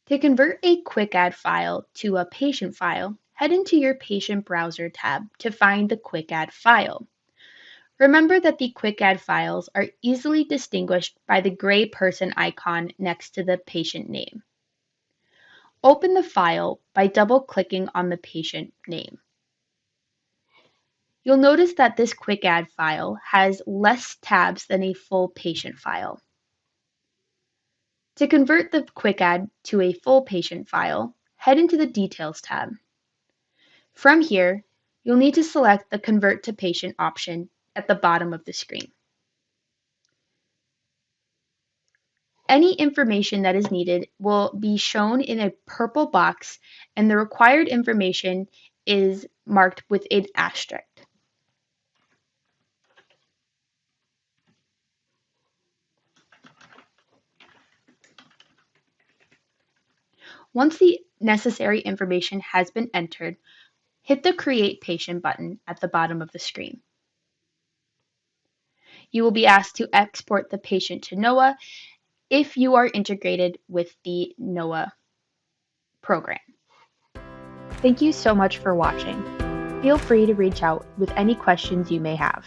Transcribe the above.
To convert a QuickAdd file to a patient file, head into your Patient Browser tab to find the QuickAdd file. Remember that the QuickAdd files are easily distinguished by the gray person icon next to the patient name. Open the file by double-clicking on the patient name. You'll notice that this QuickAdd file has less tabs than a full patient file. To convert the QuickAdd to a full patient file, head into the Details tab. From here, you'll need to select the Convert to Patient option at the bottom of the screen. Any information that is needed will be shown in a purple box, and the required information is marked with an asterisk. Once the necessary information has been entered, hit the Create Patient button at the bottom of the screen. You will be asked to export the patient to NOAA if you are integrated with the NOAA program. Thank you so much for watching. Feel free to reach out with any questions you may have.